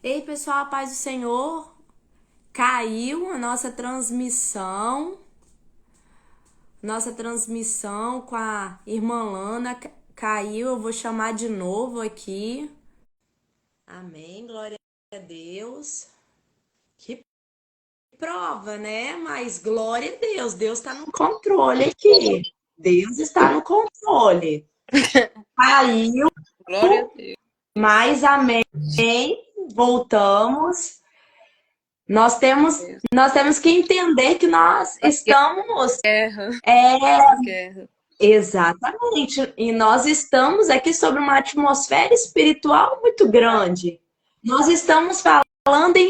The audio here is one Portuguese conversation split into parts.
Ei, pessoal, a paz do Senhor. Caiu a nossa transmissão com a irmã Lana. Caiu, eu vou chamar de novo aqui. Amém, glória a Deus. Que prova, né? Mas glória a Deus, Deus está no controle aqui. Deus está no controle. Caiu, Glória a Deus. mas amém. Voltamos. Nós temos, nós temos que entender que nós estamos. Guerra, guerra. Exatamente. E nós estamos aqui sobre uma atmosfera espiritual muito grande. Nós estamos falando em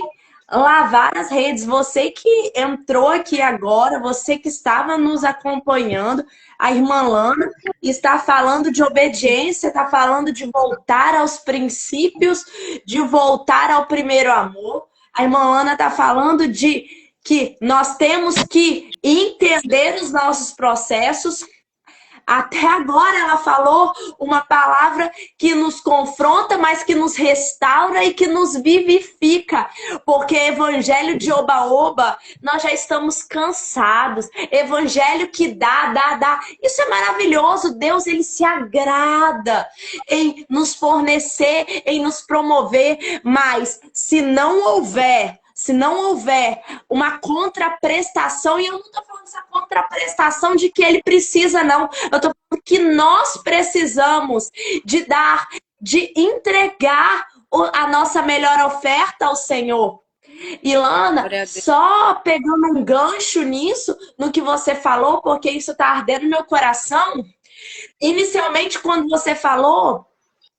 lavar as redes. Você que entrou aqui agora, você que estava nos acompanhando, a irmã Lana está falando de obediência, está falando de voltar aos princípios, de voltar ao primeiro amor. A irmã Lana está falando de que nós temos que entender os nossos processos. Até agora ela falou uma palavra que nos confronta, mas que nos restaura e que nos vivifica. Porque evangelho de oba-oba, nós já estamos cansados. Evangelho que dá. Isso é maravilhoso. Deus, ele se agrada em nos fornecer, em nos promover. Mas se não houver uma contraprestação, e eu não estou falando essa contraprestação de que ele precisa, não. Eu estou falando que nós precisamos de dar, de entregar a nossa melhor oferta ao Senhor. Ilana, só pegando um gancho nisso, no que você falou, porque isso está ardendo no meu coração. Inicialmente, quando você falou,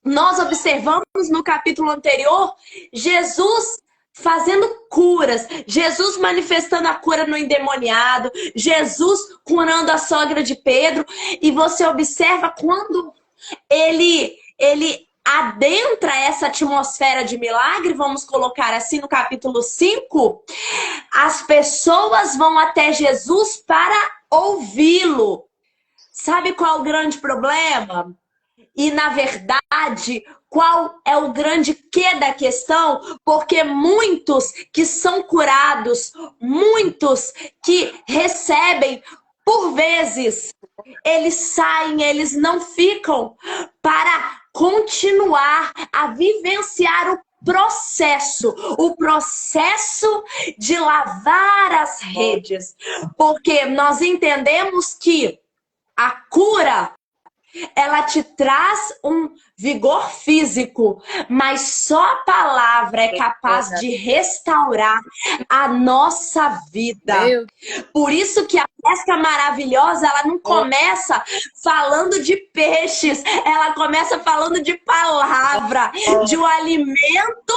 nós observamos no capítulo anterior, Jesus fazendo curas, Jesus manifestando a cura no endemoniado, Jesus curando a sogra de Pedro, e você observa quando ele adentra essa atmosfera de milagre, vamos colocar assim no capítulo 5, as pessoas vão até Jesus para ouvi-lo. Sabe qual é o grande problema? E, na verdade, qual é o grande quê da questão? Porque muitos que são curados, muitos que recebem, por vezes, eles saem, eles não ficam para continuar a vivenciar o processo de lavar as redes. Porque nós entendemos que a cura, ela te traz um vigor físico, mas só a palavra é capaz de restaurar a nossa vida. Por isso que a pesca maravilhosa, ela não começa falando de peixes, ela começa falando de palavra, de um alimento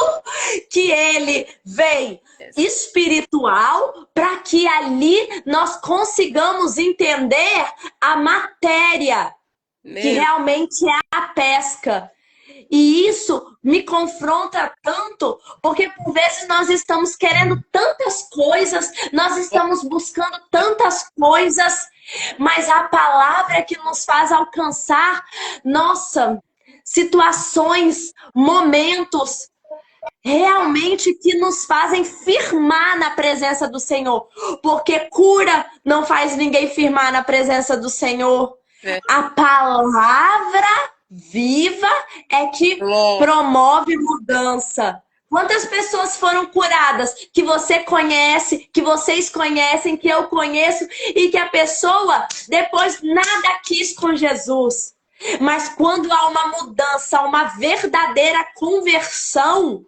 que ele vem espiritual, para que ali nós consigamos entender a matéria que realmente é a pesca. E isso me confronta tanto, porque por vezes nós estamos querendo tantas coisas, nós estamos buscando tantas coisas, mas a palavra é que nos faz alcançar, nossa, situações, momentos realmente que nos fazem firmar na presença do Senhor. Porque cura não faz ninguém firmar na presença do Senhor. A palavra viva é que promove mudança. Quantas pessoas foram curadas que você conhece, que vocês conhecem, que eu conheço, e que a pessoa depois nada quis com Jesus. Mas quando há uma mudança, uma verdadeira conversão,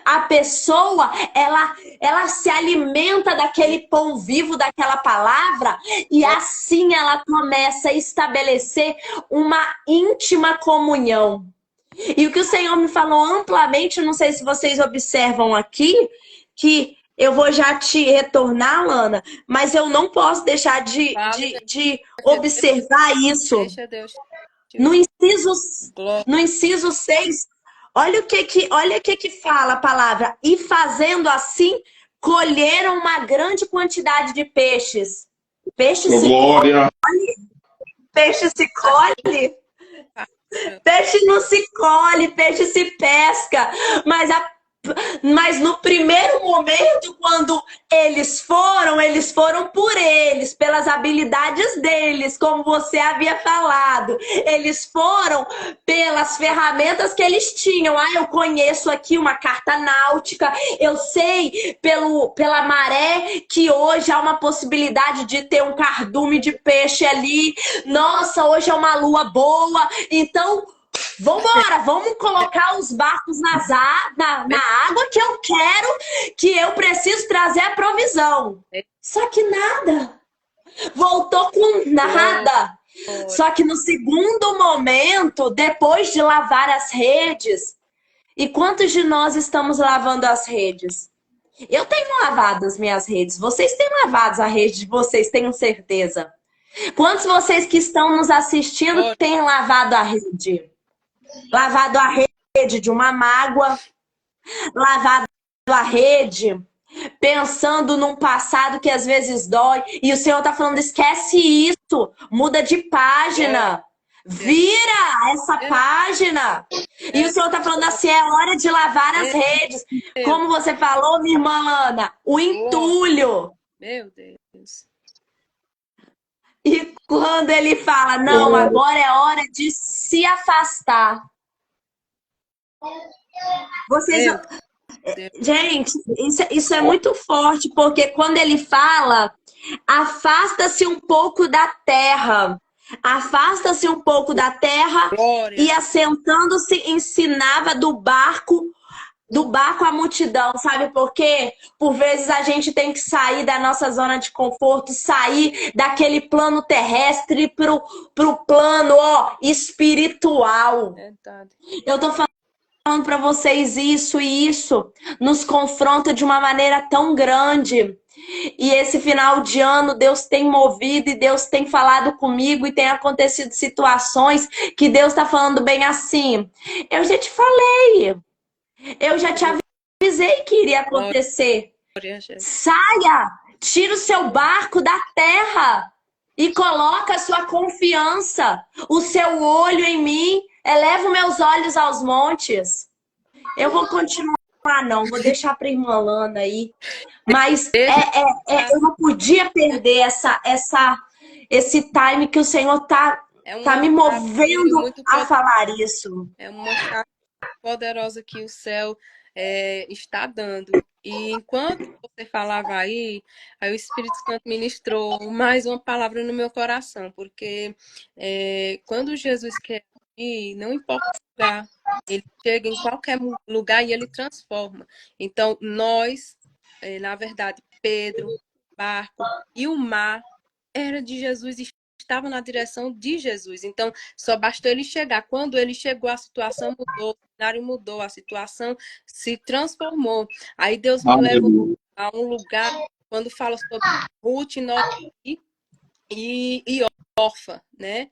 a pessoa, ela se alimenta daquele pão vivo, daquela palavra, e assim ela começa a estabelecer uma íntima comunhão. E o que o Senhor me falou amplamente, não sei se vocês observam aqui, que eu vou já te retornar, Lana, mas eu não posso deixar de observar isso. No inciso 6, olha o que fala a palavra. E fazendo assim, colheram uma grande quantidade de peixes. Peixe se colhe. Peixe se colhe. Peixe não se colhe, peixe se pesca. Mas Mas no primeiro momento, quando eles foram por eles, pelas habilidades deles, como você havia falado. Eles foram pelas ferramentas que eles tinham. Ah, eu conheço aqui uma carta náutica, eu sei pela maré que hoje há uma possibilidade de ter um cardume de peixe ali. Nossa, hoje é uma lua boa. Então, vambora, vamos colocar os barcos na água que eu preciso trazer a provisão. Só que nada. Voltou com nada. Só que no segundo momento, depois de lavar as redes, e quantos de nós estamos lavando as redes? Eu tenho lavado as minhas redes. Vocês têm lavado a rede de vocês, tenho certeza. Quantos de vocês que estão nos assistindo têm lavado a rede? Lavado a rede de uma mágoa, lavado a rede pensando num passado que às vezes dói, e o Senhor tá falando, esquece isso, muda de página, vira essa página. E o Senhor tá falando assim, é hora de lavar as redes. Como você falou, minha irmã Ana, o entulho. Meu Deus. E quando ele fala, não, agora é hora de se afastar. Vocês... Gente, isso é muito forte, porque quando ele fala, afasta-se um pouco da terra. Afasta-se um pouco da terra. Glória. E assentando-se ensinava do barco a multidão. Sabe por quê? Por vezes a gente tem que sair da nossa zona de conforto, sair daquele plano terrestre pro plano, ó, espiritual. Verdade. Eu tô falando para vocês isso e isso nos confronta de uma maneira tão grande. E esse final de ano Deus tem movido e Deus tem falado comigo e tem acontecido situações que Deus está falando bem assim. Eu já te falei, eu já te avisei que iria acontecer. Saia, tira o seu barco da terra e coloca a sua confiança, o seu olho em mim. Elevo meus olhos aos montes. Eu vou continuar, não. Vou deixar para a irmã Lana aí. Mas eu não podia perder esse time que o Senhor tá me movendo a falar isso. É uma chave poderosa que o céu está dando. E enquanto você falava aí o Espírito Santo ministrou mais uma palavra no meu coração. Porque quando Jesus quer ir, não importa o lugar, ele chega em qualquer lugar e ele transforma. Então, nós, na verdade, Pedro, o barco e o mar era de Jesus, estava na direção de Jesus. Então, só bastou ele chegar. Quando ele chegou, a situação mudou, o cenário mudou, a situação se transformou. Aí Deus me levou a um lugar, quando fala sobre Ruth, Noemi e Orfa, né?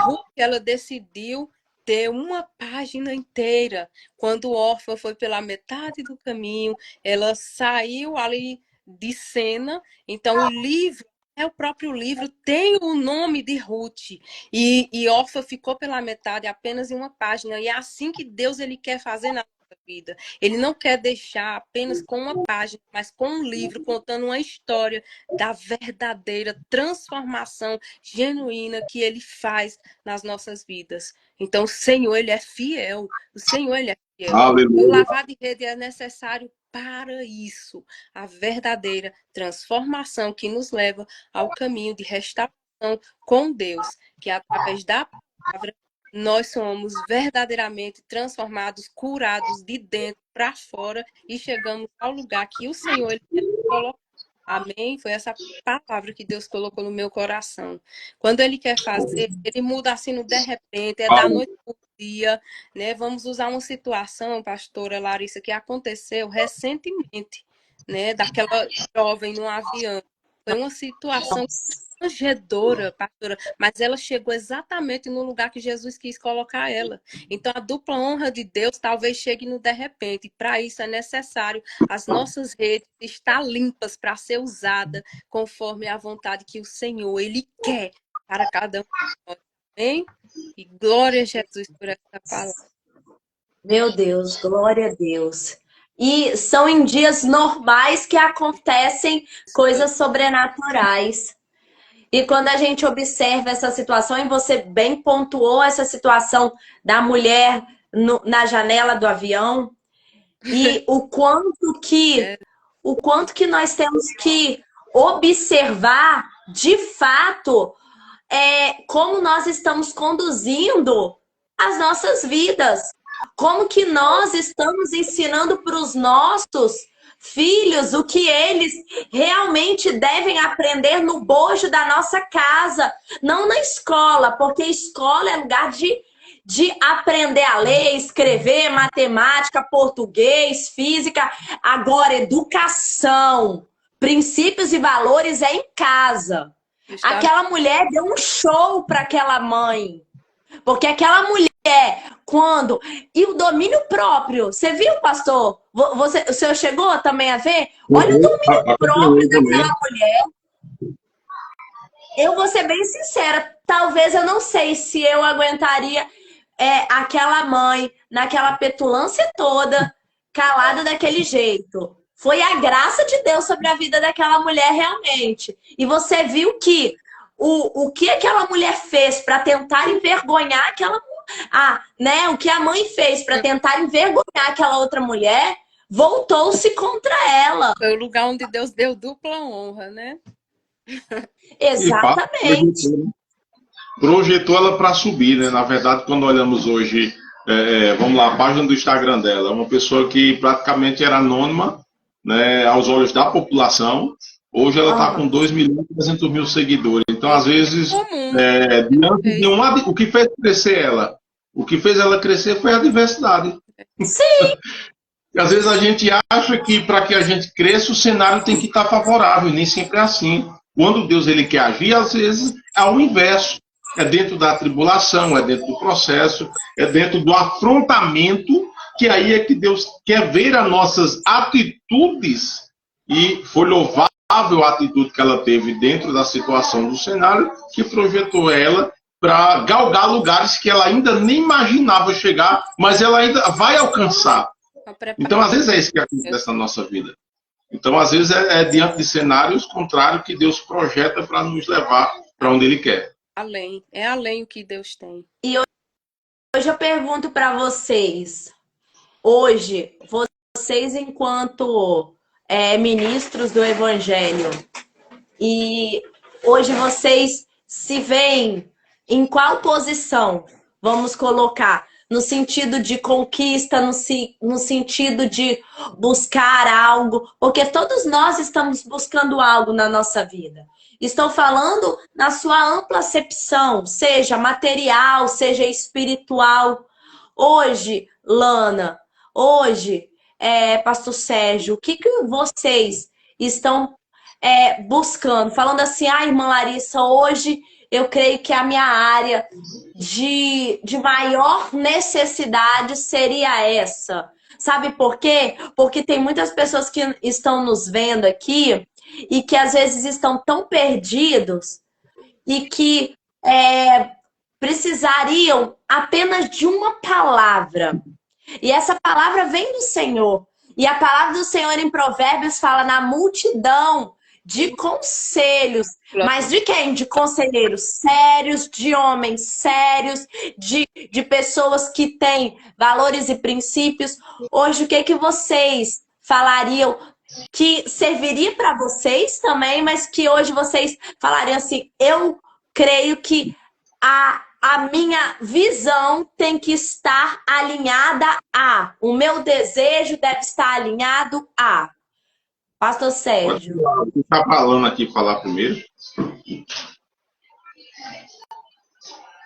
Ruth, ela decidiu ter uma página inteira. Quando Orfa foi pela metade do caminho, ela saiu ali de cena. Então, o livro, o próprio livro, tem o nome de Ruth. E Orfa ficou pela metade, apenas em uma página. E é assim que Deus ele quer fazer na nossa vida. Ele não quer deixar apenas com uma página, mas com um livro, contando uma história da verdadeira transformação genuína que ele faz nas nossas vidas. Então, o Senhor, ele é fiel. O Senhor, ele é fiel. O lavar de rede é necessário para isso. A verdadeira transformação que nos leva ao caminho de restauração com Deus. Que através da palavra, nós somos verdadeiramente transformados, curados de dentro para fora e chegamos ao lugar que o Senhor, ele quer colocar. Amém? Foi essa palavra que Deus colocou no meu coração. Quando ele quer fazer, ele muda assim no de repente, é da noite para o dia, né? Vamos usar uma situação, pastora Larissa, que aconteceu recentemente, né? Daquela jovem no avião. Foi uma situação constrangedora, pastora, mas ela chegou exatamente no lugar que Jesus quis colocar ela. Então, a dupla honra de Deus talvez chegue no de repente. Para isso é necessário as nossas redes estar limpas para ser usada conforme a vontade que o Senhor ele quer para cada um de nós. Amém? E glória a Jesus por essa palavra. Meu Deus, glória a Deus. E são em dias normais que acontecem coisas sobrenaturais. E quando a gente observa essa situação, e você bem pontuou essa situação da mulher na janela do avião, e É, o quanto que nós temos que observar de fato como nós estamos conduzindo as nossas vidas, como que nós estamos ensinando para os nossos filhos o que eles realmente devem aprender no bojo da nossa casa, não na escola, porque escola é lugar de aprender a ler, escrever, matemática, português, física. Agora, educação, princípios e valores é em casa. está Aquela mulher deu um show para aquela mãe. Porque aquela mulher, quando. E o domínio próprio. Você viu, pastor? O senhor chegou também a ver? Olha o domínio próprio Acompanhei daquela também. mulher. Eu vou ser bem sincera. Talvez eu não sei se eu aguentaria aquela mãe naquela petulância toda, calada daquele jeito. Foi a graça de Deus sobre a vida daquela mulher realmente. E você viu que o que aquela mulher fez para tentar envergonhar aquela né? O que a mãe fez para tentar envergonhar aquela outra mulher, voltou-se contra ela. foi o lugar onde Deus deu dupla honra, né? E pá, Exatamente. projetou ela para subir, né? Na verdade, quando olhamos hoje, vamos lá, a página do Instagram dela, é uma pessoa que praticamente era anônima, né, aos olhos da população. Hoje ela está com Aham. 2.300.000 seguidores. Então, É às vezes, comum. diante de o que fez crescer ela, o que fez ela crescer foi a diversidade. Sim, E às vezes a gente acha que para que a gente cresça, o cenário tem que estar favorável, e nem sempre é assim. Quando Deus ele quer agir, às vezes é o inverso. É dentro da tribulação, é dentro do processo, é dentro do afrontamento, que aí é que Deus quer ver as nossas atitudes. E foi louvável a atitude que ela teve dentro da situação do cenário, que projetou ela para galgar lugares que ela ainda nem imaginava chegar, mas ela ainda vai alcançar. Então, às vezes, é isso que acontece na nossa vida. Então, às vezes, é diante de cenários contrários que Deus projeta para nos levar para onde Ele quer. Além. É além o que Deus tem. hoje eu pergunto para vocês, hoje, vocês enquanto ministros do Evangelho, e hoje vocês se veem em qual posição? Vamos colocar no sentido de conquista, no sentido de buscar algo, porque todos nós estamos buscando algo na nossa vida. Estou falando na sua ampla acepção, seja material, seja espiritual. Hoje, Lana, hoje, Pastor Sérgio, o que vocês estão buscando? Falando assim, irmã Larissa, hoje eu creio que a minha área de maior necessidade seria essa. Sabe por quê? Porque tem muitas pessoas que estão nos vendo aqui e que às vezes estão tão perdidos e que precisariam apenas de uma palavra. E essa palavra vem do Senhor. E a palavra do Senhor em Provérbios fala na multidão de conselhos. Mas de quem? De conselheiros sérios, de homens sérios, de pessoas que têm valores e princípios. Hoje, o que vocês falariam que serviria para vocês também, mas que hoje vocês falariam assim, eu creio que a minha visão tem que estar alinhada a. O meu desejo deve estar alinhado a. Pastor Pode Sérgio. ficar falando aqui falar primeiro.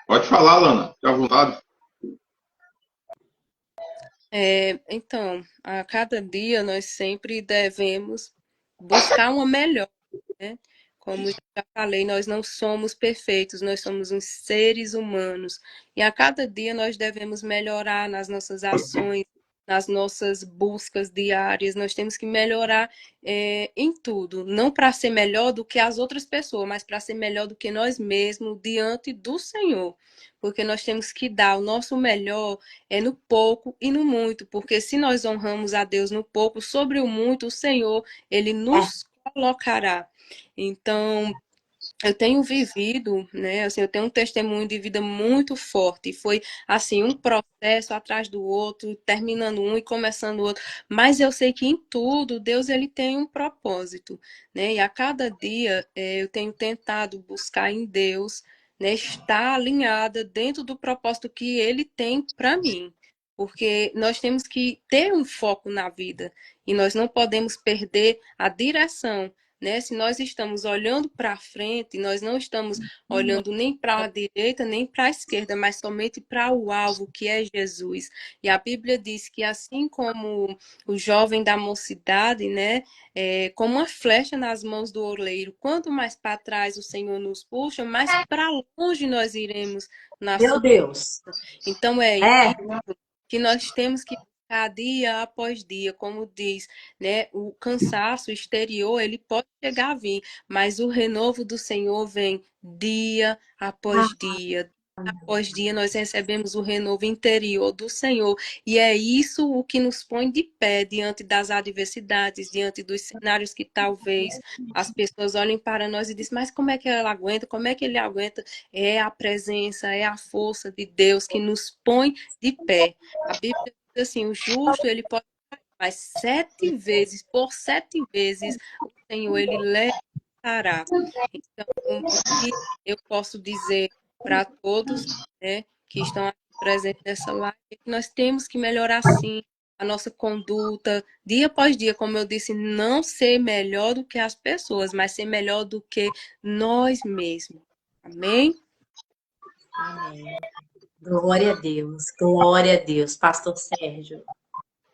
Pode falar, Lana, fica à vontade. Então, a cada dia nós sempre devemos buscar uma melhor, né? Como eu já falei, nós não somos perfeitos, nós somos uns seres humanos. E a cada dia nós devemos melhorar nas nossas ações, nas nossas buscas diárias, nós temos que melhorar em tudo, não para ser melhor do que as outras pessoas, mas para ser melhor do que nós mesmos diante do Senhor, porque nós temos que dar o nosso melhor no pouco e no muito, porque se nós honramos a Deus no pouco, sobre o muito, o Senhor, Ele nos colocará. Então, eu tenho vivido, né, assim, eu tenho um testemunho de vida muito forte. Foi, assim, um processo atrás do outro, terminando um e começando o outro. Mas eu sei que em tudo, Deus, ele tem um propósito, né? E a cada dia eu tenho tentado buscar em Deus, né, estar alinhada dentro do propósito que ele tem para mim. Porque nós temos que ter um foco na vida e nós não podemos perder a direção, né? Se nós estamos olhando para frente, nós não estamos olhando nem para a direita, nem para a esquerda, mas somente para o alvo, que é Jesus. E a Bíblia diz que assim como o jovem da mocidade, né, como uma flecha nas mãos do oleiro, quanto mais para trás o Senhor nos puxa, mais para longe nós iremos na Meu sua. Deus. Então é É, isso que nós temos que buscar dia após dia, como diz, né? O cansaço exterior, ele pode chegar a vir, mas o renovo do Senhor vem dia após dia. Após dia, nós recebemos o renovo interior do Senhor. E é isso o que nos põe de pé diante das adversidades, diante dos cenários que talvez as pessoas olhem para nós e dizem, mas como é que ela aguenta? Como é que ele aguenta? É a presença, é a força de Deus que nos põe de pé. A Bíblia diz assim, o justo, ele pode cair, mas 7 vezes, por 7 vezes, o Senhor, ele levantará. Então, o que eu posso dizer para todos, né, que estão aqui presentes nessa live, é que nós temos que melhorar, sim, a nossa conduta, dia após dia, como eu disse, não ser melhor do que as pessoas, mas ser melhor do que nós mesmos. Amém? amém. Glória a Deus, Pastor Sérgio.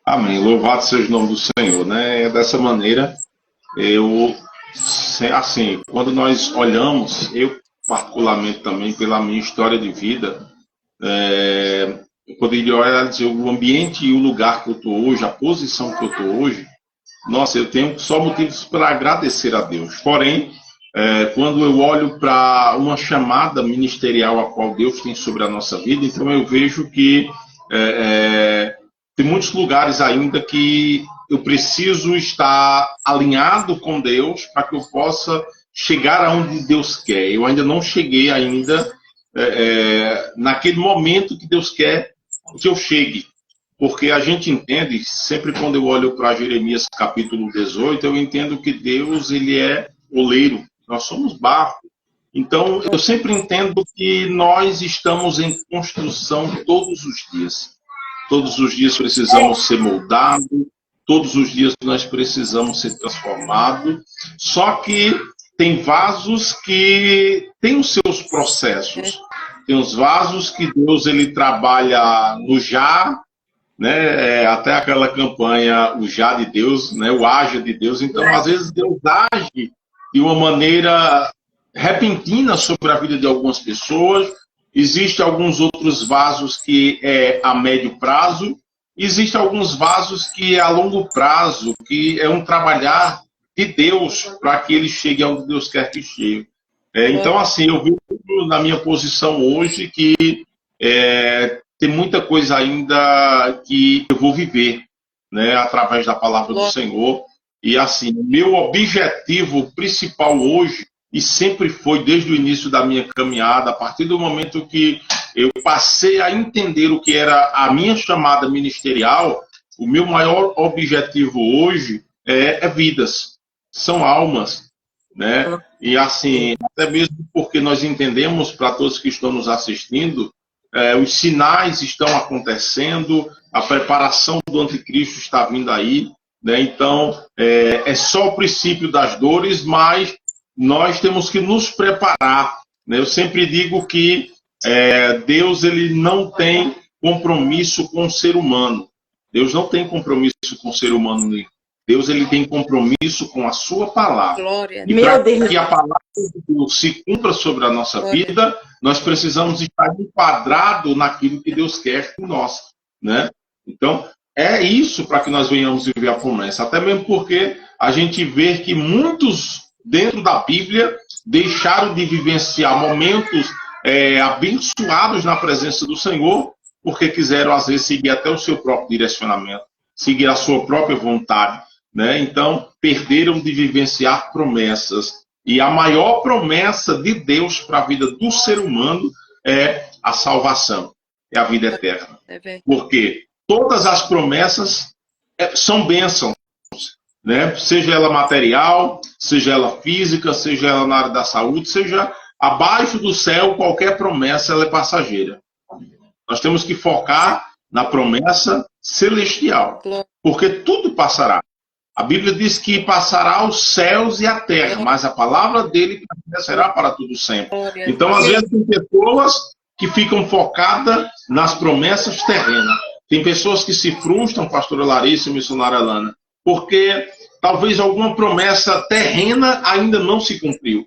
Amém. Louvado seja o nome do Senhor, né? Dessa maneira, assim, quando nós olhamos, eu particularmente também, pela minha história de vida, eu poderia olhar e dizer o ambiente e o lugar que eu estou hoje, a posição que eu estou hoje, nossa, eu tenho só motivos para agradecer a Deus. Porém, quando eu olho para uma chamada ministerial a qual Deus tem sobre a nossa vida, então eu vejo que tem muitos lugares ainda que eu preciso estar alinhado com Deus para que eu possa chegar aonde Deus quer. Eu ainda não cheguei ainda naquele momento que Deus quer que eu chegue. Porque a gente entende, sempre quando eu olho para Jeremias capítulo 18, eu entendo que Deus, ele é oleiro, nós somos barro. Então, eu sempre entendo que nós estamos em construção todos os dias. Todos os dias precisamos ser moldados, todos os dias nós precisamos ser transformados. Só que tem vasos que têm os seus processos. Tem os vasos que Deus, ele trabalha no já, né? Até aquela campanha, o já de Deus, né? O haja de Deus. Então, às vezes, Deus age de uma maneira repentina sobre a vida de algumas pessoas. Existem alguns outros vasos que é a médio prazo. Existem alguns vasos que é a longo prazo, que é um trabalhar de Deus para que ele chegue onde Deus quer que chegue. Então, assim, eu vejo na minha posição hoje que tem muita coisa ainda que eu vou viver, né, através da palavra do Senhor. E assim, meu objetivo principal hoje, e sempre foi desde o início da minha caminhada, a partir do momento que eu passei a entender o que era a minha chamada ministerial, o meu maior objetivo hoje é vidas, são almas, né? E assim, até mesmo porque nós entendemos, para todos que estão nos assistindo, os sinais estão acontecendo, a preparação do anticristo está vindo aí, né? Então, é só o princípio das dores, mas nós temos que nos preparar, né? Eu sempre digo que Deus, ele não tem compromisso com o ser humano. Deus não tem compromisso com o ser humano. Deus, ele tem compromisso com a sua palavra. Glória. E para que a palavra de Deus se cumpra sobre a nossa vida, nós precisamos estar enquadrados naquilo que Deus quer de nós, né? Então, é isso para que nós venhamos viver a promessa. Até mesmo porque a gente vê que muitos dentro da Bíblia deixaram de vivenciar momentos abençoados na presença do Senhor, porque quiseram, às vezes, seguir até o seu próprio direcionamento, seguir a sua própria vontade, né? Então, perderam de vivenciar promessas. E a maior promessa de Deus para a vida do ser humano é a salvação, é a vida eterna. Porque todas as promessas são bênçãos, né? Seja ela material, seja ela física, seja ela na área da saúde, seja abaixo do céu, qualquer promessa ela é passageira. Nós temos que focar na promessa celestial, porque tudo passará. A Bíblia diz que passará os céus e a terra, mas a palavra dele permanecerá para tudo sempre. Então, às vezes, tem pessoas que ficam focadas nas promessas terrenas. Tem pessoas que se frustram, pastora Larissa e missionária Lana, porque talvez alguma promessa terrena ainda não se cumpriu.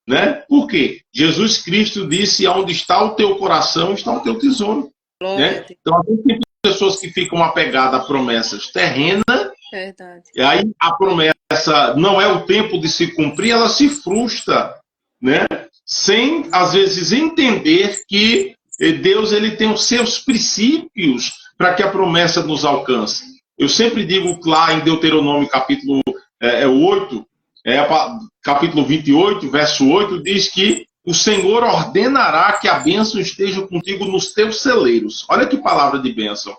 Né? Por quê? Jesus Cristo disse: onde está o teu coração, está o teu tesouro. Né? Então, tem pessoas que ficam apegadas a promessas terrenas, e aí a promessa não é o tempo de se cumprir, ela se frustra, né? Sem, às vezes, entender que Deus ele tem os seus princípios para que a promessa nos alcance. Eu sempre digo lá em Deuteronômio capítulo 8, capítulo 28, verso 8, diz que o Senhor ordenará que a bênção esteja contigo nos teus celeiros. Olha que palavra de bênção.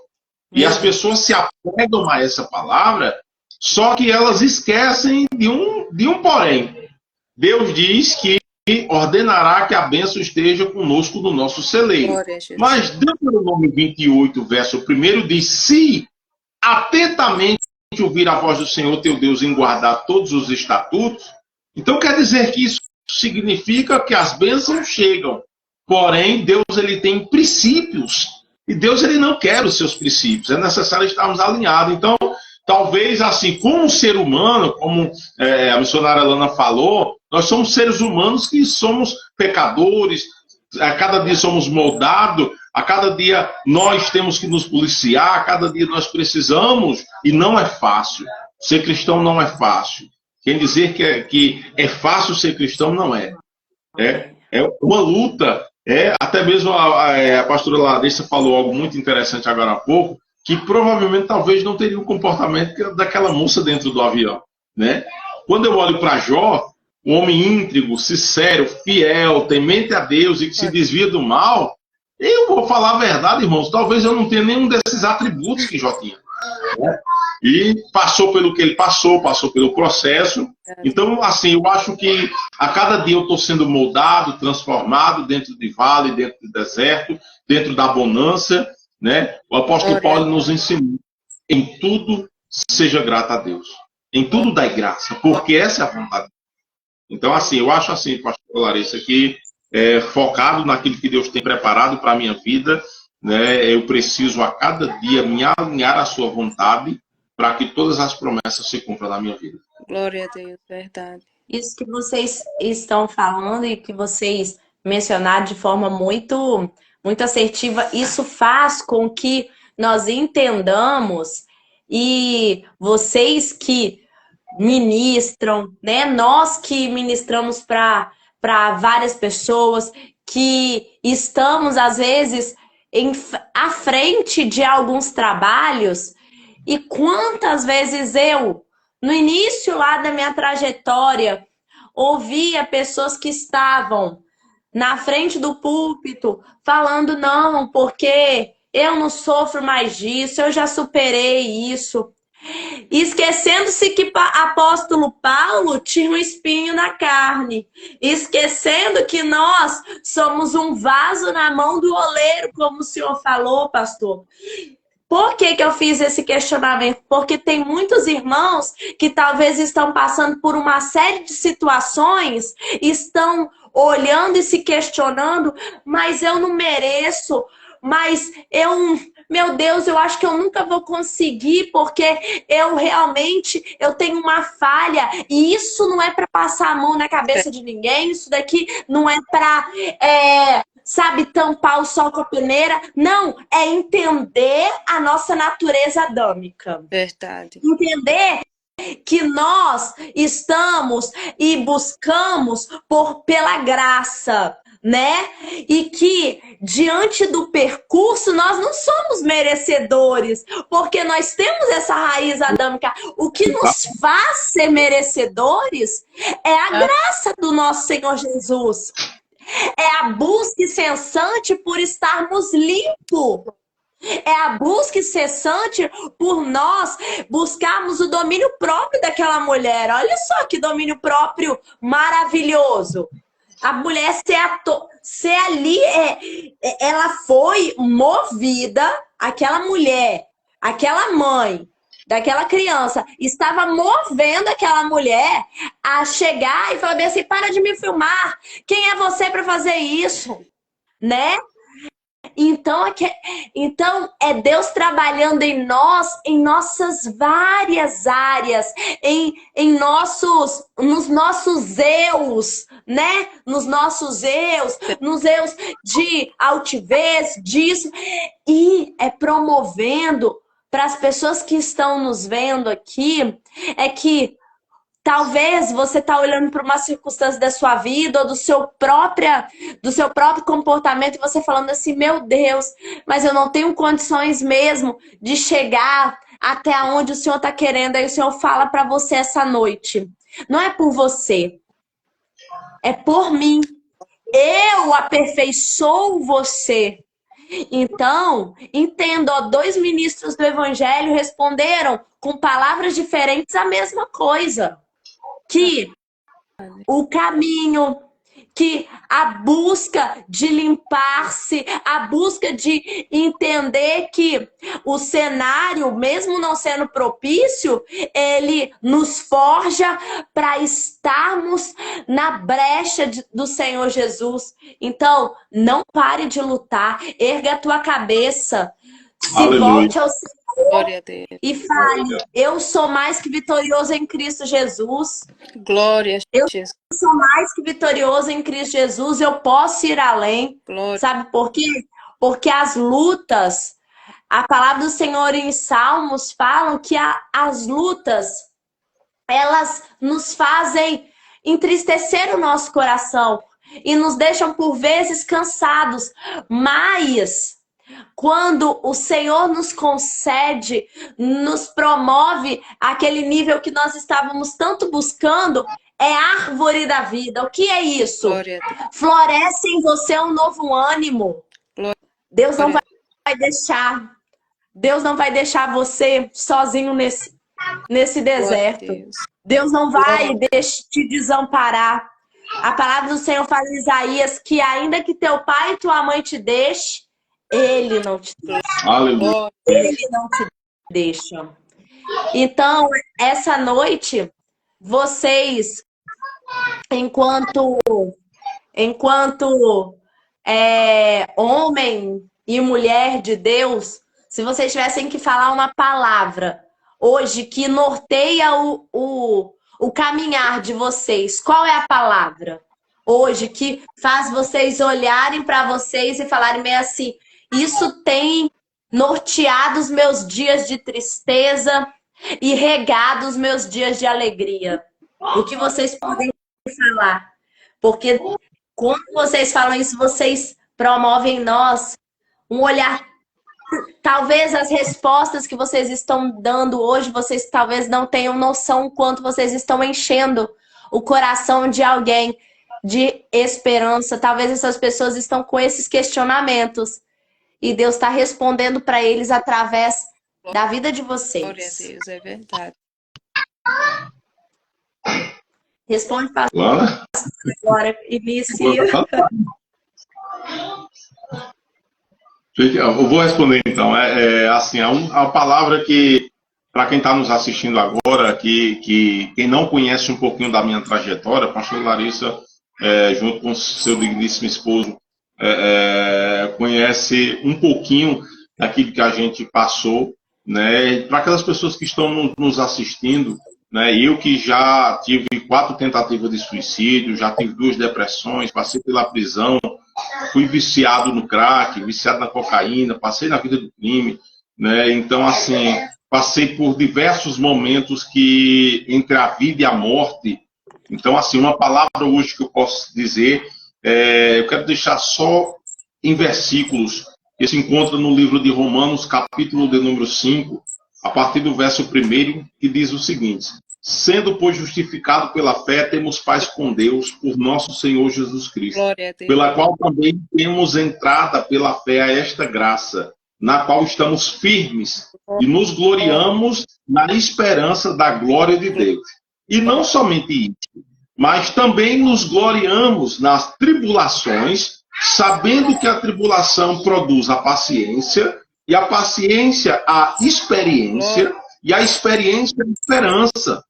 E as pessoas se apegam a essa palavra, só que elas esquecem de um porém. Deus diz que ordenará que a bênção esteja conosco no nosso celeiro. Mas Deuteronômio 28, verso 1 diz: se atentamente ouvir a voz do Senhor teu Deus em guardar todos os estatutos, então quer dizer que isso significa que as bênçãos chegam. Porém, Deus ele tem princípios. E Deus ele não quer os seus princípios. É necessário estarmos alinhados. Então, talvez assim, como ser humano, como a missionária Lana falou, nós somos seres humanos que somos pecadores, a cada dia somos moldados, a cada dia nós temos que nos policiar, a cada dia nós precisamos, e não é fácil. Ser cristão não é fácil. Quem dizer que é fácil ser cristão, não é. É uma luta. Até mesmo a pastora Larissa falou algo muito interessante agora há pouco, que provavelmente talvez não teria o comportamento daquela moça dentro do avião. Né? Quando eu olho para Jó, um homem íntegro, sincero, fiel, temente a Deus e que se desvia do mal, eu vou falar a verdade, irmãos, talvez eu não tenha nenhum desses atributos que Jó tinha. Né? E passou pelo que ele passou pelo processo. Então, assim, eu acho que a cada dia eu estou sendo moldado, transformado dentro de vale, dentro de deserto, dentro da bonança. Né? O apóstolo Paulo nos ensinou: em tudo seja grato a Deus. Em tudo dai graça, porque essa é a vontade. Então, assim, eu acho assim, pastor Larissa, que focado naquilo que Deus tem preparado para a minha vida, né, eu preciso a cada dia me alinhar à sua vontade para que todas as promessas se cumpram na minha vida. Glória a Deus, verdade. Isso que vocês estão falando e que vocês mencionaram de forma muito, muito assertiva, isso faz com que nós entendamos, e vocês que ministram, né? Nós que ministramos para várias pessoas, que estamos, às vezes, à frente de alguns trabalhos, e quantas vezes eu, no início lá da minha trajetória, ouvia pessoas que estavam na frente do púlpito falando: não, porque eu não sofro mais disso, eu já superei isso. Esquecendo-se que apóstolo Paulo tinha um espinho na carne. Esquecendo que nós somos um vaso na mão do oleiro, como o senhor falou, pastor. Por que eu fiz esse questionamento? Porque tem muitos irmãos que talvez estão passando por uma série de situações, estão olhando e se questionando: mas eu não mereço, mas meu Deus, eu acho que eu nunca vou conseguir, porque eu tenho uma falha. E isso não é para passar a mão na cabeça de ninguém, isso daqui não é para sabe, tampar o sol com a peneira. Não, é entender a nossa natureza adâmica. Verdade. Entender que nós estamos e buscamos pela graça, né? E que diante do percurso nós não somos merecedores, porque nós temos essa raiz adâmica. O que nos faz ser merecedores é a graça do nosso Senhor Jesus. É a busca incessante por estarmos limpos. É a busca incessante por nós buscarmos o domínio próprio daquela mulher. Olha só que domínio próprio maravilhoso. A mulher ser ali, ela foi movida, aquela mulher, aquela mãe daquela criança, estava movendo aquela mulher a chegar e falar bem assim, para de me filmar. Quem é você para fazer isso? Né? Então é Deus trabalhando em nós, em nossas várias áreas, nos nossos eus, né? Nos nossos eus, nos eus de altivez, disso, e é promovendo para as pessoas que estão nos vendo aqui, é que talvez você está olhando para uma circunstância da sua vida ou do seu próprio comportamento e você falando assim, meu Deus, mas eu não tenho condições mesmo de chegar até onde o Senhor está querendo. Aí o Senhor fala para você essa noite. Não é por você, é por mim. Eu aperfeiçoo você. Então, entendo, 2 ministros do Evangelho responderam com palavras diferentes a mesma coisa. Que o caminho, que a busca de limpar-se, a busca de entender que o cenário, mesmo não sendo propício, ele nos forja para estarmos na brecha do Senhor Jesus. Então, não pare de lutar, erga a tua cabeça, se volte ao Senhor. Glória a Deus. E fale, eu sou mais que vitorioso em Cristo Jesus. Glória a Jesus. Eu sou mais que vitorioso em Cristo Jesus. Eu posso ir além. Glória. Sabe por quê? Porque as lutas, a palavra do Senhor em Salmos falam que as lutas, elas nos fazem entristecer o nosso coração e nos deixam por vezes cansados. Mas quando o Senhor nos concede, nos promove aquele nível que nós estávamos tanto buscando, é árvore da vida. O que é isso? Floresce em você um novo ânimo. Deus não vai deixar. Deus não vai deixar você sozinho nesse deserto. Deus não vai te desamparar. A palavra do Senhor fala em Isaías que ainda que teu pai e tua mãe te deixem, Ele não te deixa. Aleluia. Ele não te deixa. Então, essa noite, vocês, enquanto homem e mulher de Deus, se vocês tivessem que falar uma palavra hoje que norteia o caminhar de vocês, qual é a palavra hoje que faz vocês olharem para vocês e falarem meio assim, isso tem norteado os meus dias de tristeza e regado os meus dias de alegria? O que vocês podem falar? Porque quando vocês falam isso, vocês promovem em nós um olhar. Talvez as respostas que vocês estão dando hoje, vocês talvez não tenham noção o quanto vocês estão enchendo o coração de alguém de esperança. Talvez essas pessoas estão com esses questionamentos. E Deus está respondendo para eles através da vida de vocês. Glória a Deus, é verdade. Responde para agora, inicia. Eu vou responder então. Assim, a palavra que, para quem está nos assistindo agora, que quem não conhece um pouquinho da minha trajetória, a pastora Larissa, junto com seu digníssimo esposo, conhece um pouquinho daquilo que a gente passou, né? Para aquelas pessoas que estão nos assistindo, né? Eu que já tive 4 tentativas de suicídio, já tive 2 depressões, passei pela prisão, fui viciado no crack, viciado na cocaína, passei na vida do crime, né? Então, assim, passei por diversos momentos que entre a vida e a morte. Então, assim, uma palavra hoje que eu posso dizer, eu quero deixar só em versículos que se encontra no livro de Romanos, capítulo de número 5, a partir do verso 1, que diz o seguinte: sendo, pois, justificado pela fé, temos paz com Deus por nosso Senhor Jesus Cristo, Glória a Deus. pela qual também temos entrada pela fé a esta graça, na qual estamos firmes e nos gloriamos na esperança da glória de Deus. E não somente isso, mas também nos gloriamos nas tribulações, sabendo que a tribulação produz a paciência, e a paciência a experiência, e a experiência a esperança.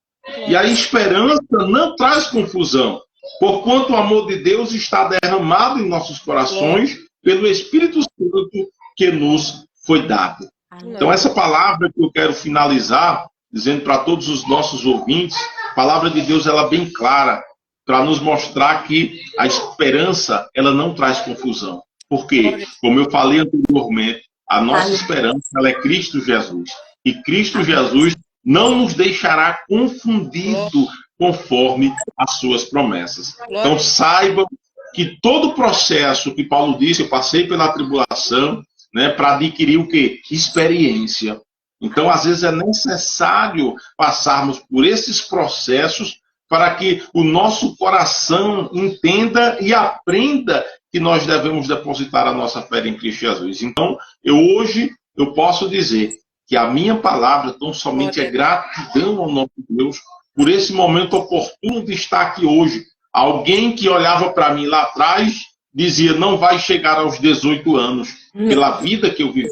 E a esperança não traz confusão, porquanto o amor de Deus está derramado em nossos corações pelo Espírito Santo que nos foi dado. Então, essa palavra que eu quero finalizar, dizendo para todos os nossos ouvintes, a palavra de Deus ela é bem clara, para nos mostrar que a esperança ela não traz confusão. Porque, como eu falei anteriormente, a nossa esperança ela é Cristo Jesus. E Cristo Jesus não nos deixará confundido conforme as suas promessas. Então saibam que todo o processo que Paulo disse, eu passei pela tribulação, né, para adquirir o quê? Experiência. Então, às vezes, é necessário passarmos por esses processos para que o nosso coração entenda e aprenda que nós devemos depositar a nossa fé em Cristo Jesus. Então, hoje eu posso dizer que a minha palavra tão somente é gratidão ao nosso Deus por esse momento oportuno de estar aqui hoje. Alguém que olhava para mim lá atrás dizia, não vai chegar aos 18 anos, pela vida que eu vivi.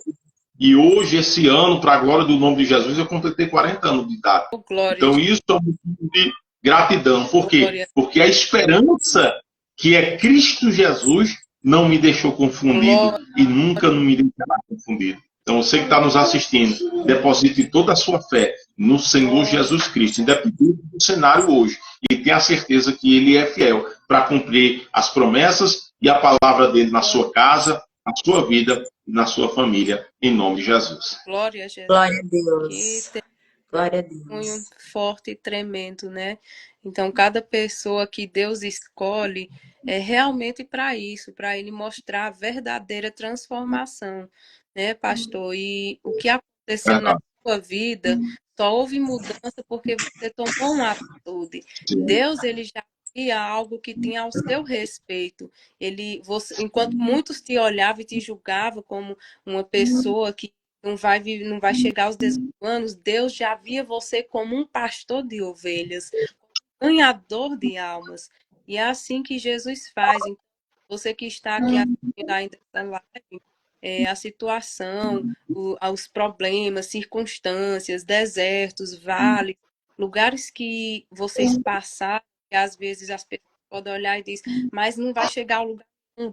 E hoje, esse ano, para a glória do nome de Jesus, eu completei 40 anos de idade. Então, isso é um motivo de gratidão. Por quê? Porque a esperança que é Cristo Jesus não me deixou confundido e nunca me deixará confundido. Então, você que está nos assistindo, deposite toda a sua fé no Senhor Jesus Cristo, independente do cenário hoje, e tenha certeza que Ele é fiel para cumprir as promessas e a palavra dele na sua casa, na sua vida e na sua família, em nome de Jesus. Glória a Jesus. Glória a Deus. Glória a Testemunho Deus. forte e tremendo, né? Então, cada pessoa que Deus escolhe é realmente para isso, para Ele mostrar a verdadeira transformação, né, pastor? E o que aconteceu na sua vida só houve mudança porque você tomou uma atitude. Deus, Ele já via algo que tinha ao seu respeito. Enquanto muitos te olhavam e te julgavam como uma pessoa que não vai chegar aos 18 anos, Deus já via você como um pastor de ovelhas, ganhador de almas. E é assim que Jesus faz. Então, você que está aqui assistindo ainda essa live, a situação, os problemas, circunstâncias, desertos, vales, lugares que vocês passaram, que às vezes as pessoas podem olhar e dizer, mas não vai chegar ao lugar.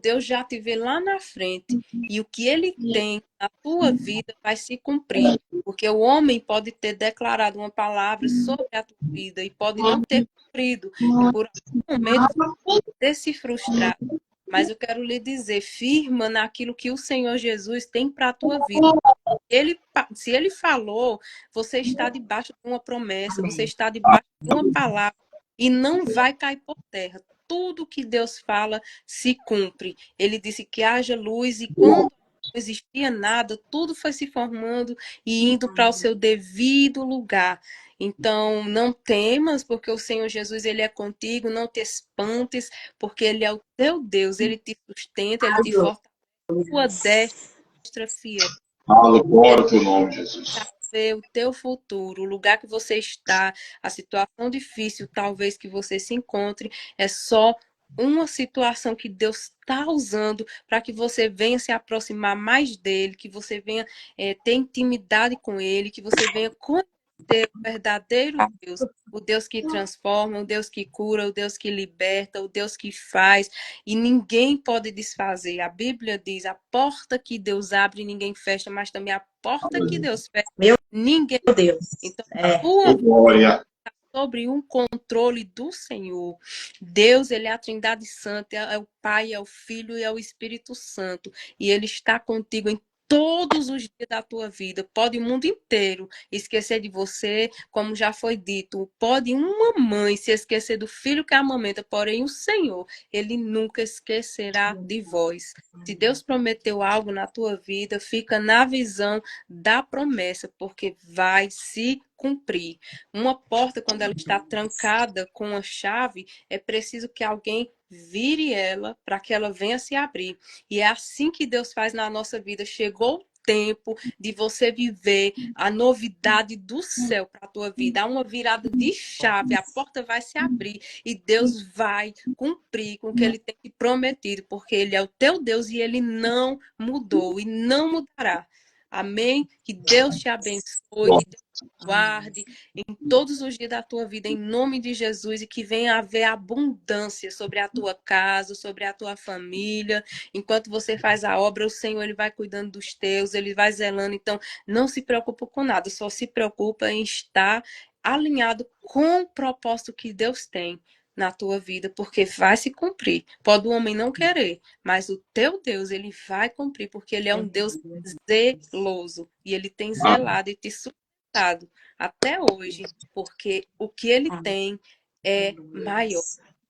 Deus já te vê lá na frente e o que Ele tem na tua vida vai se cumprir, porque o homem pode ter declarado uma palavra sobre a tua vida e pode não ter cumprido, e por algum momento você se frustrar. Mas eu quero lhe dizer, firma naquilo que o Senhor Jesus tem para a tua vida. Se Ele falou, você está debaixo de uma promessa, você está debaixo de uma palavra e não vai cair por terra. Tudo que Deus fala se cumpre. Ele disse que haja luz e quando não existia nada, tudo foi se formando e indo para o seu devido lugar. Então, não temas, porque o Senhor Jesus, Ele é contigo, não te espantes, porque Ele é o teu Deus, Ele te sustenta, Ele te fortalece, tua destra fiel. Fala, glória ao teu nome, Jesus. O teu futuro, o lugar que você está, a situação difícil talvez que você se encontre, é só uma situação que Deus está usando para que você venha se aproximar mais dele, que você venha ter intimidade com ele, que você venha conhecer o verdadeiro Deus, o Deus que transforma, o Deus que cura, o Deus que liberta, o Deus que faz, e ninguém pode desfazer. A Bíblia diz, a porta que Deus abre, ninguém fecha, mas também a porta que Deus fecha, ninguém. Deus. Então, a tua glória. sobre um controle do Senhor. Deus, ele é a Trindade Santa, é o Pai, é o Filho e é o Espírito Santo. E ele está contigo em todos os dias da tua vida. Pode o mundo inteiro esquecer de você, como já foi dito. Pode uma mãe se esquecer do filho que amamenta, porém o Senhor, ele nunca esquecerá de vós. Se Deus prometeu algo na tua vida, fica na visão da promessa, porque vai se cumprir. Uma porta, quando ela está trancada com a chave, é preciso que alguém vire ela para que ela venha se abrir. E é assim que Deus faz na nossa vida. Chegou o tempo de você viver a novidade do céu para a tua vida. Há uma virada de chave, a porta vai se abrir e Deus vai cumprir com o que ele tem te prometido, porque ele é o teu Deus e ele não mudou e não mudará. Amém? Que Deus te abençoe, que Deus te guarde em todos os dias da tua vida, em nome de Jesus, e que venha haver abundância sobre a tua casa, sobre a tua família. Enquanto você faz a obra, o Senhor, ele vai cuidando dos teus, ele vai zelando. Então, não se preocupa com nada, só se preocupa em estar alinhado com o propósito que Deus tem na tua vida, porque vai se cumprir. Pode o homem não querer, mas o teu Deus, ele vai cumprir, porque ele é um Deus zeloso, e ele tem zelado e te sustentado até hoje, porque o que ele tem é maior.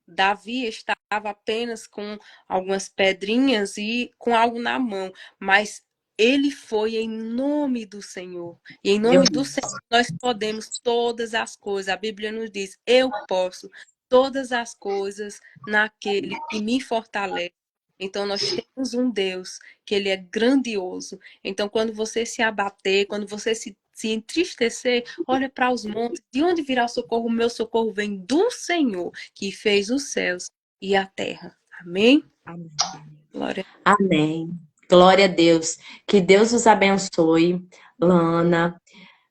Davi estava apenas com algumas pedrinhas e com algo na mão, mas ele foi em nome do Senhor. E em nome do Senhor nós podemos todas as coisas. A Bíblia nos diz, eu posso todas as coisas naquele que me fortalece. Então, nós temos um Deus que ele é grandioso. Então, quando você se abater, quando você se entristecer, olha para os montes. De onde virá o socorro? O meu socorro vem do Senhor, que fez os céus e a terra. Amém? Amém. Glória. Amém. Glória a Deus. Que Deus os abençoe, Lana,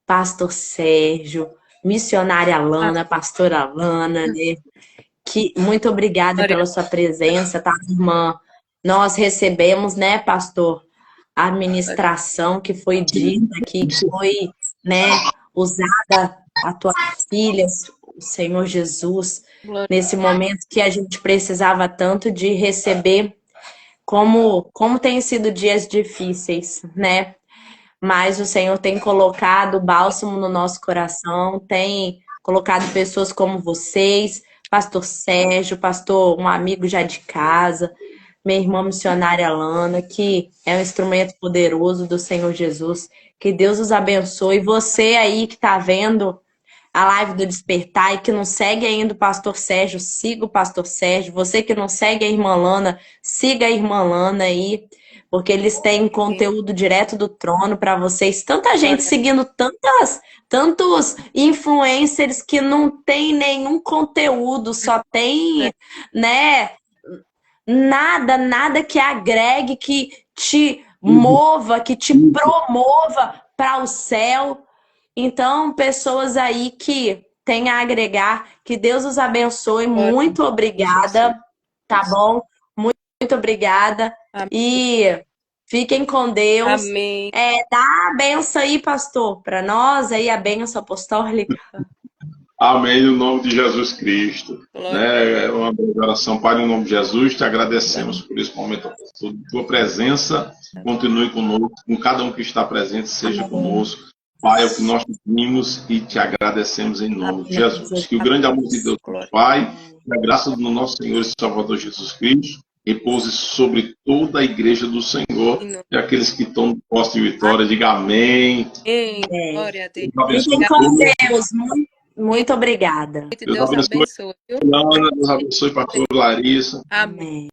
Pastor Sérgio, missionária Lana, pastora Lana, né? Que muito obrigada pela sua presença, tá, irmã? Nós recebemos, né, pastor, a administração que foi dita aqui, que foi, né, usada a tua filha, o Senhor Jesus, nesse momento que a gente precisava tanto de receber, como tem sido dias difíceis, né? Mas o Senhor tem colocado bálsamo no nosso coração, tem colocado pessoas como vocês, pastor Sérgio, pastor, um amigo já de casa, minha irmã missionária Lana, que é um instrumento poderoso do Senhor Jesus. Que Deus os abençoe. Você aí que está vendo a live do Despertar e que não segue ainda o pastor Sérgio, siga o pastor Sérgio. Você que não segue a irmã Lana, siga a irmã Lana aí, porque eles têm conteúdo direto do trono para vocês. Tanta gente seguindo tantos influencers que não tem nenhum conteúdo, só tem, né, nada que agregue, que te mova, que te promova para o céu. Então, pessoas aí que têm a agregar, que Deus os abençoe. Muito obrigada, tá bom? Muito obrigada. Amém. E fiquem com Deus. Amém. Dá a benção aí, pastor, para nós, aí a benção apostólica. Amém, no nome de Jesus Cristo. Né? É uma breve oração. Pai, no nome de Jesus, te agradecemos por esse momento, por tua presença. Continue conosco, com cada um que está presente, seja conosco. Pai, é o que nós pedimos e te agradecemos em nome de Jesus. Que o grande amor de Deus, Pai, e a graça do nosso Senhor e Salvador Jesus Cristo repouse sobre toda a igreja do Senhor e aqueles que estão no posto de vitória. Diga amém. Glória a Deus. Fiquem com Deus. Muito obrigada. Deus abençoe. Deus abençoe, pastor Larissa. Amém.